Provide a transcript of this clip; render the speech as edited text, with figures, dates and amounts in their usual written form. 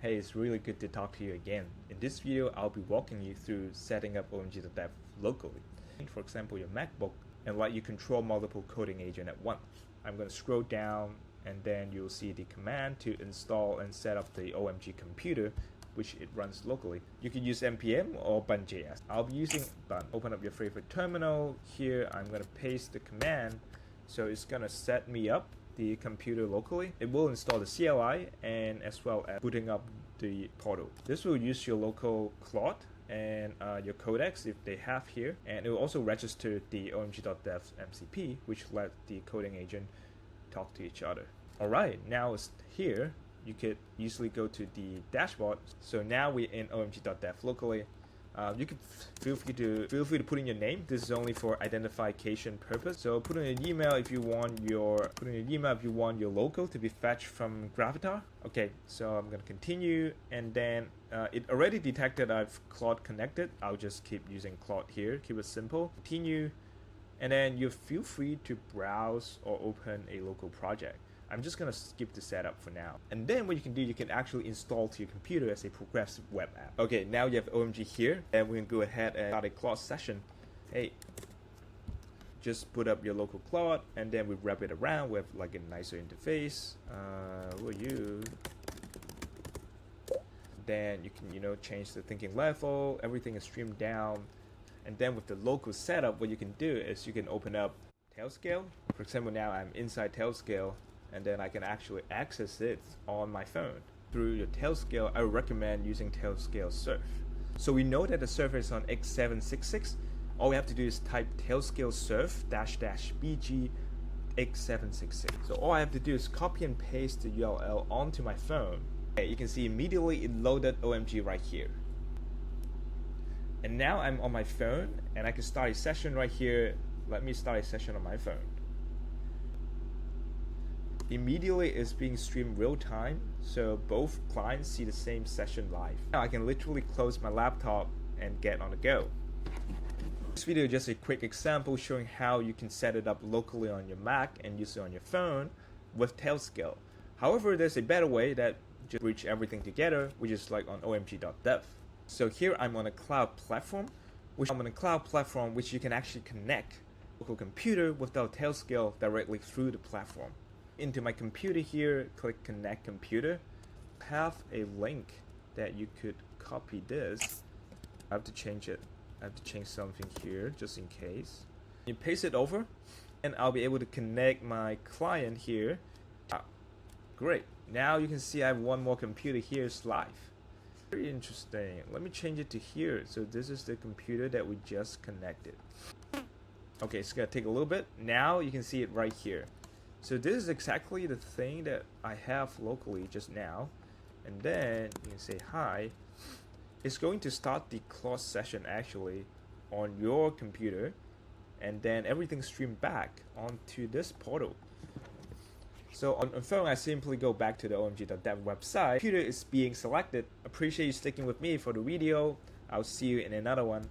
Hey, it's really good to talk to you again. In this video, I'll be walking you through setting up omg.dev locally. For example, your MacBook, and let you control multiple coding agents at once. I'm going to scroll down, and then you'll see the command to install and set up the OMG computer, which it runs locally. You can use npm or bun.js. I'll be using bun. Open up your favorite terminal. Here, I'm going to paste the command, so it's going to set me up the computer locally. It will install the CLI and as well as booting up the portal. This will use your local Claude and your Codex if they have here, and it will also register the omg.dev MCP, which let the coding agent talk to each other. Alright, now it's here. You could easily go to the dashboard. So now we're in omg.dev locally. You can feel free to put in your name. This is only for identification purpose. So put in an email if you want your logo to be fetched from Gravatar. Okay, so I'm gonna continue, and then it already detected I've Claude connected. I'll just keep using Claude here. Keep it simple. Continue, and then you feel free to browse or open a local project. I'm just gonna skip the setup for now. And then what you can do, you can actually install to your computer as a progressive web app. Okay, now you have OMG here, and we can go ahead and start a Claude session. Hey, just put up your local Claude, and then we wrap it around with like a nicer interface. Who are you? Then you can, change the thinking level. Everything is streamed down. And then with the local setup, what you can do is you can open up Tailscale. For example, now I'm inside Tailscale, and then I can actually access it on my phone. Through your Tailscale, I would recommend using Tailscale Surf. So we know that the server is on x766. All we have to do is type Tailscale Surf --bg x766. So all I have to do is copy and paste the URL onto my phone. Okay, you can see immediately it loaded OMG right here. And now I'm on my phone, and I can start a session right here. Let me start a session on my phone. Immediately it's being streamed real time, so both clients see the same session live. Now I can literally close my laptop and get on the go. This video is just a quick example showing how you can set it up locally on your Mac and use it on your phone with Tailscale. However, there's a better way that just bridge everything together, which is like on omg.dev. So here I'm on a cloud platform, which you can actually connect local computer without Tailscale directly through the platform. Into my computer here, click connect computer. Have a link that you could copy this. I have to change it. I have to change something here just in case. You paste it over, and I'll be able to connect my client here. Great. Now you can see I have one more computer here. It's live. Very interesting. Let me change it to here. So this is the computer that we just connected. Okay, it's gonna take a little bit. Now you can see it right here. So this is exactly the thing that I have locally just now. And then you can say hi. It's going to start the Claude session actually on your computer, and then everything streamed back onto this portal. So on phone, I simply go back to the omg.dev website. Computer is being selected. Appreciate you sticking with me for the video. I'll see you in another one.